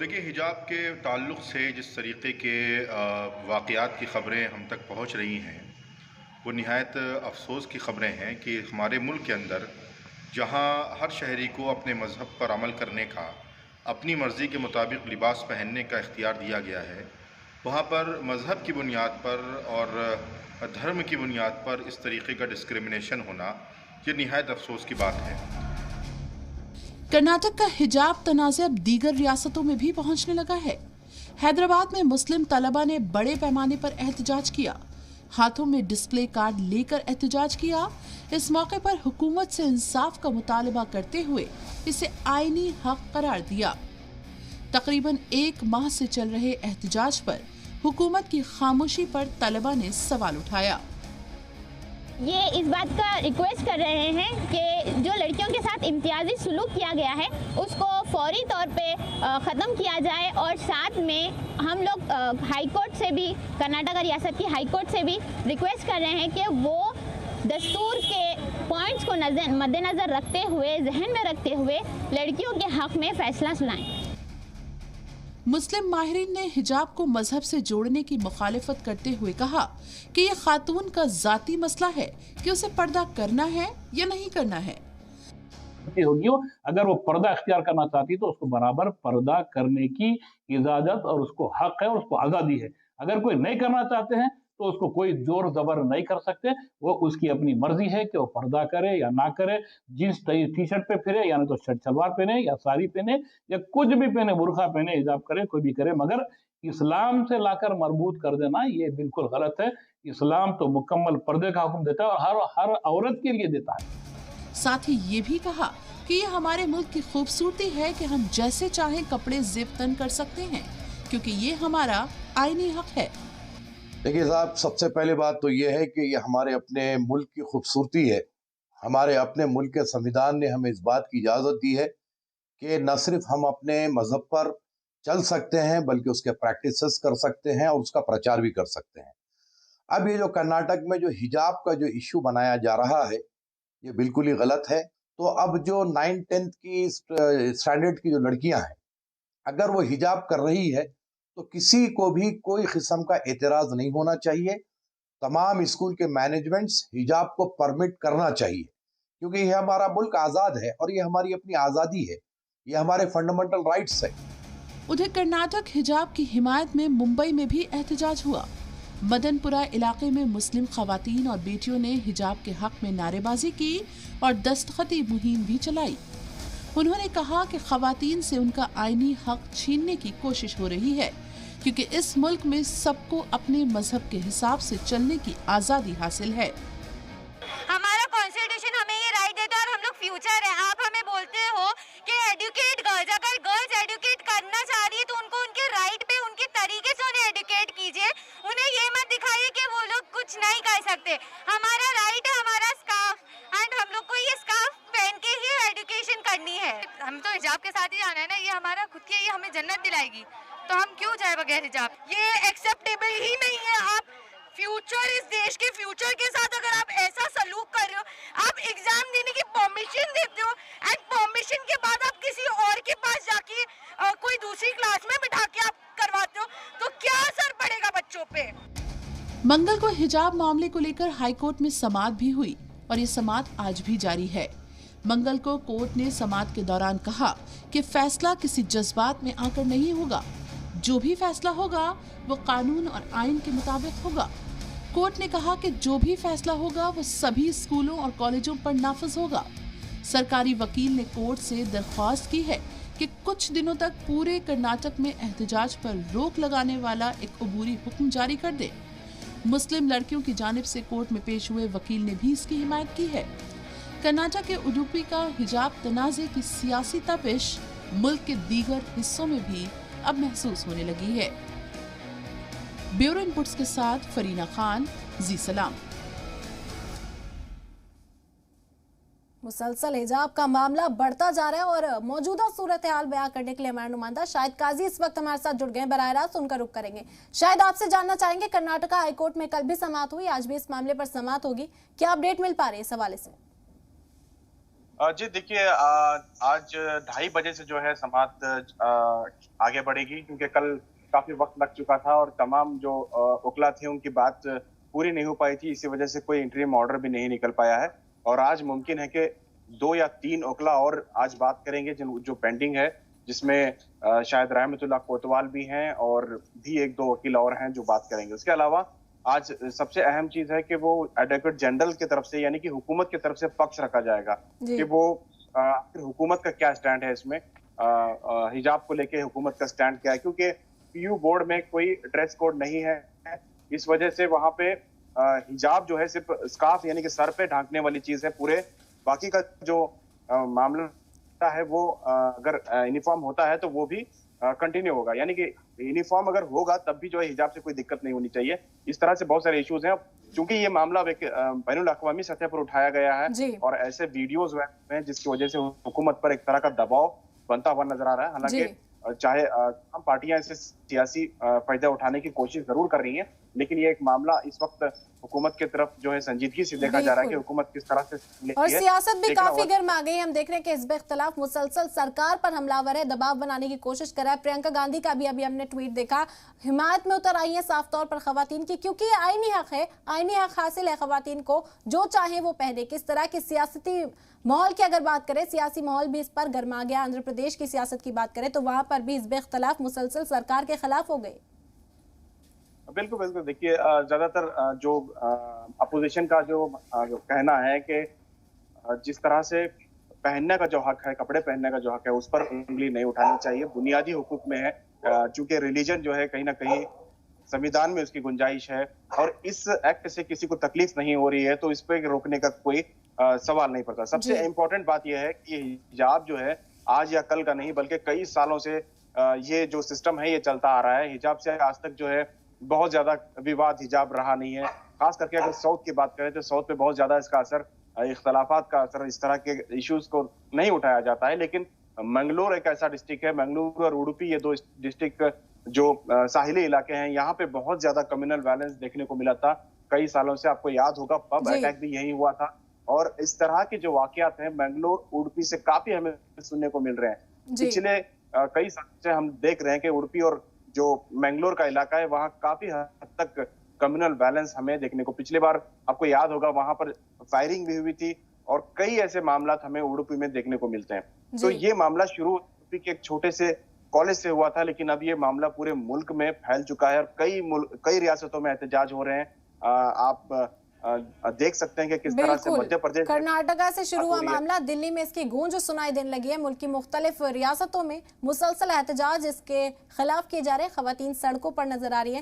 देखिए, हिजाब के ताल्लुक़ से जिस तरीक़े के वाक़यात की ख़बरें हम तक पहुँच रही हैं, वो निहायत अफ़सोस की ख़बरें हैं कि हमारे मुल्क के अंदर जहाँ हर शहरी को अपने मज़हब पर अमल करने का, अपनी मर्ज़ी के मुताबिक लिबास पहनने का इख्तियार दिया गया है, वहाँ पर मज़हब की बुनियाद पर और धर्म की बुनियाद पर इस तरीक़े का डिस्क्रिमिनेशन होना, ये निहायत अफ़सोस की बात है। कर्नाटक का हिजाब तनाज़ा अब दीगर रियासतों में भी पहुंचने लगा है। हैदराबाद में मुस्लिम तलबा ने बड़े पैमाने पर एहतजाज किया, हाथों में डिस्प्ले कार्ड लेकर एहतजाज किया। इस मौके पर हुकूमत से इंसाफ का मुतालबा करते हुए इसे आईनी हक करार दिया। तकरीबन 1 माह से चल रहे एहतजाज पर हुकूमत की खामोशी पर तलबा ने सवाल उठाया। ये इस बात का रिक्वेस्ट कर रहे हैं कि जो लड़कियों के साथ इम्तियाजी सुलूक किया गया है उसको फौरी तौर पे ख़त्म किया जाए, और साथ में हम लोग हाई कोर्ट से भी, कर्नाटक रियासत की हाई कोर्ट से भी रिक्वेस्ट कर रहे हैं कि वो दस्तूर के पॉइंट्स को मद्देनज़र रखते हुए, जहन में रखते हुए लड़कियों के हक़ में फ़ैसला सुनाएं। मुस्लिम माहिरीन ने हिजाब को मजहब से जोड़ने की मुखालिफत करते हुए कहा कि यह खातून का जाती मसला है कि उसे पर्दा करना है या नहीं करना है। होगी, अगर वो पर्दा इख्तियार करना चाहती तो उसको बराबर पर्दा करने की इजाजत और उसको हक है और उसको आज़ादी है। अगर कोई नहीं करना चाहते हैं तो उसको कोई जोर जबर नहीं कर सकते, वो उसकी अपनी मर्जी है कि वो पर्दा करे या ना करे, जींस टी शर्ट पे फिरे या नहीं तो शर्ट सलवार पहने या साड़ी पहने या कुछ भी पहने, बुर्खा पहने, हिजाब करे, कोई भी करे, मगर इस्लाम से लाकर मरबूत कर देना ये बिल्कुल गलत है। इस्लाम तो मुकम्मल पर्दे का हुक्म देता है और हर औरत के लिए देता है। साथ ही ये भी कहा कि ये हमारे मुल्क की खूबसूरती है कि हम जैसे चाहें कपड़े ज़िब तन कर सकते हैं, क्योंकि ये हमारा आईनी हक है। देखिए साहब, सबसे पहली बात तो ये है कि ये हमारे अपने मुल्क की खूबसूरती है। हमारे अपने मुल्क के संविधान ने हमें इस बात की इजाज़त दी है कि न सिर्फ हम अपने मज़हब पर चल सकते हैं बल्कि उसके प्रैक्टिसेस कर सकते हैं और उसका प्रचार भी कर सकते हैं। अब ये जो कर्नाटक में जो हिजाब का जो इशू बनाया जा रहा है, ये बिल्कुल ही गलत है। तो अब जो 9th-10th की स्टैंडर्ड की जो लड़कियां हैं, अगर वो हिजाब कर रही है तो किसी को भी कोई किस्म का एतराज़ नहीं होना चाहिए। तमाम स्कूल के मैनेजमेंट्स हिजाब को परमिट करना चाहिए, क्योंकि ये हमारा मुल्क आज़ाद है और ये हमारी अपनी आज़ादी है, ये हमारे फंडामेंटल राइट्स है। उधर कर्नाटक हिजाब की हिमायत में मुंबई में भी एहतजाज हुआ। मदनपुरा इलाके में मुस्लिम खवातीन और बेटियों ने हिजाब के हक में नारेबाजी की और दस्तखती मुहिम भी चलाई। उन्होंने कहा कि खवातीन से उनका आईनी हक छीनने की कोशिश हो रही है, क्योंकि इस मुल्क में सबको अपने मजहब के हिसाब से चलने की आज़ादी हासिल है। हमारा कॉन्स्टिट्यूशन हमें ये राइट देता है और हम लोग फ्यूचर है। आप हमें बोलते हो कि एडुकेट गर्ल्स, अगर गर्ल्स एडुकेट करना चाह रही है तो उनको उनके राइट पे, उनके तरीके से उन्हें एडुकेट कीजिए। उन्हें ये मत दिखाइए कि वो लोग कुछ नहीं कर सकते। हमारा राइट है, हमारा स्कार्फ, एंड हम लोग को ये स्कार्फ पहन के ही एजुकेशन करनी है। हम तो हिजाब के साथ ही जाना है ना, ये हमारा खुद की, ये हमें जन्नत दिलाएगी, तो हम क्यों जाए बगैर हिजाब? ये एक्सेप्टेबल ही नहीं है। आप फ्यूचर, इस देश के फ्यूचर के साथ अगर आप ऐसा सलूक कर रहे हो, आप एग्जाम देने की परमिशन देते हो एंड परमिशन के बाद आप किसी और के पास जाके कोई दूसरी क्लास में बिठा के आप करवाते हो, तो क्या असर पड़ेगा बच्चों पे? मंगल को हिजाब मामले को लेकर हाईकोर्ट में समाअत भी हुई और ये समाअत आज भी जारी है। मंगल को कोर्ट ने समाअत के दौरान कहा कि फैसला किसी जज्बात में आकर नहीं होगा, जो भी फैसला होगा वो कानून और आइन के मुताबिक होगा। कोर्ट ने कहा कि जो भी फैसला होगा वो सभी स्कूलों और कॉलेजों पर नाफिज होगा। सरकारी वकील ने कोर्ट से दरख्वास्त की है कि कुछ दिनों तक पूरे कर्नाटक में एहतजाज पर रोक लगाने वाला एक अबूरी हुक्म जारी कर दे। मुस्लिम लड़कियों की जानिब से कोर्ट में पेश हुए वकील ने भी इसकी हिमायत की है। कर्नाटक के उडुपी का हिजाब तनाज़े की सियासी तपिश मुल्क के दीगर हिस्सों में भी अब महसूस होने लगी है। ब्यूरो इनपुट्स के साथ फरीना खान, जी सलाम। मुसलसल हिजाब का मामला बढ़ता जा रहा है और मौजूदा सूरत हाल बयां करने के लिए हमारे नुमाइंदा शाहिद काजी इस वक्त हमारे साथ जुड़ गए, बराह रास्त उनका रुख करेंगे। शायद आपसे जानना चाहेंगे, कर्नाटका हाईकोर्ट में कल भी समाअत हुई, आज भी इस मामले पर समाअत होगी, क्या अपडेट मिल पा रही है इस हवाले से? जी देखिए, आज 2:30 बजे से जो है समाअत आगे बढ़ेगी, क्योंकि कल काफी वक्त लग चुका था और तमाम जो वकला थे उनकी बात पूरी नहीं हो पाई थी। इसी वजह से कोई इंटरिम ऑर्डर भी नहीं निकल पाया है और आज मुमकिन है कि 2 या 3 वकला और आज बात करेंगे जो पेंडिंग है, जिसमें शायद रहमतुल्लाह कोतवाल भी हैं और भी 1-2 वकील और हैं जो बात करेंगे। उसके अलावा आज सबसे अहम चीज है कि वो एडवोकेट जनरल की तरफ से, यानी कि हुकूमत की तरफ से पक्ष रखा जाएगा कि वो हुकूमत का क्या स्टैंड है इसमें, हिजाब को लेके हुकूमत का स्टैंड क्या है, क्योंकि पीयू बोर्ड में कोई ड्रेस कोड नहीं है। इस वजह से वहां पे हिजाब जो है सिर्फ स्कार्फ यानी कि सर पे ढांकने वाली चीज है। पूरे बाकी का जो मामला है वो अगर यूनिफॉर्म होता है तो वो भी कंटिन्यू होगा, यानी कि यूनिफॉर्म अगर होगा तब भी जो है हिजाब से कोई दिक्कत नहीं होनी चाहिए। इस तरह से बहुत सारे इश्यूज हैं। क्योंकि ये मामला बैनुल अक़वामी सतह पर उठाया गया है और ऐसे वीडियोज हैं जिसकी वजह से हुकूमत पर एक तरह का दबाव बनता हुआ नजर आ रहा है। हालांकि चाहे तमाम पार्टियां इसे सियासी फायदा उठाने की कोशिश जरूर कर रही हैं, लेकिन ये एक मामला इस वक्त हुकूमत की तरफ जो है संजीदगी से देखा जा रहा है कि हुकूमत किस तरह से लेती है। और सियासत भी काफी गर्म आ गई। हम देख रहे हैं कि हिज़्ब इख्तिलाफ मुसलसल सरकार पर हमलावर है, दबाव बनाने की कोशिश कर रहा है। प्रियंका गांधी का भी अभी हमने ट्वीट देखा, हिमायत में उतर आई है साफ तौर पर खवातीन की, क्योंकि ये आईनी हक है, आईनी हक हासिल है खवातीन को, जो चाहे वो पहने। किस तरह की सियासती माहौल की अगर बात करें, सियासी माहौल भी इस पर गर्मा गया। आंध्र प्रदेश की सियासत की बात करें तो वहां पर भी हिज़्ब इख्तिलाफ मुसलसल सरकार के खिलाफ हो गए। बिल्कुल बिल्कुल। देखिए, ज्यादातर जो अपोजिशन का जो कहना है कि जिस तरह से पहनने का जो हक है, कपड़े पहनने का जो हक है, उस पर उंगली नहीं उठानी चाहिए। बुनियादी हुकूक में है, चूंकि रिलीजन जो है कहीं ना कहीं संविधान में उसकी गुंजाइश है और इस एक्ट से किसी को तकलीफ नहीं हो रही है तो इस पे रोकने का कोई सवाल नहीं पड़ता। सबसे इम्पोर्टेंट बात यह है कि हिजाब जो है आज या कल का नहीं बल्कि कई सालों से ये जो सिस्टम है ये चलता आ रहा है। हिजाब से आज तक जो है बहुत ज्यादा विवाद हिजाब रहा नहीं है। खास करके अगर साउथ की बात करें तो साउथ पे बहुत ज्यादा इसका असर, इख्तलाफात का असर, इस तरह के इश्यूज को नहीं उठाया जाता है। लेकिन मंगलोर एक ऐसा डिस्ट्रिक्ट है, मंगलुरु और उडुपी, ये 2 डिस्ट्रिक्ट जो साहिली इलाके हैं, यहाँ पे बहुत ज्यादा कम्युनल वायलेंस देखने को मिला था कई सालों से। आपको याद होगा पब अटैक भी यही हुआ था और इस तरह के जो वाकयात हैं मंगलोर उडुपी से काफी हमें सुनने को मिल रहे हैं। पिछले कई सालों से हम देख रहे हैं कि उडुपी और जो मैंगलोर का इलाका है वहां काफी हद तक कम्युनल वायलेंस हमें देखने को, पिछले बार आपको याद होगा वहां पर फायरिंग भी हुई थी और कई ऐसे मामला हमें उडुपी में देखने को मिलते हैं। तो ये मामला शुरू उडुपी के एक छोटे से कॉलेज से हुआ था, लेकिन अब ये मामला पूरे मुल्क में फैल चुका है और कई रियासतों में एहतजाज हो रहे हैं। आप देख सकते हैं कि किस तरह से मध्य प्रदेश, कर्नाटका से शुरू हुआ मामला, दिल्ली में इसकी गूंज सुनाई देने लगी है। मुल्क की मुख्तलिफ रियासतों में मुसलसल एहतजाज इसके खिलाफ किए जा रहे हैं, खवातीन सड़कों पर नजर आ रही है।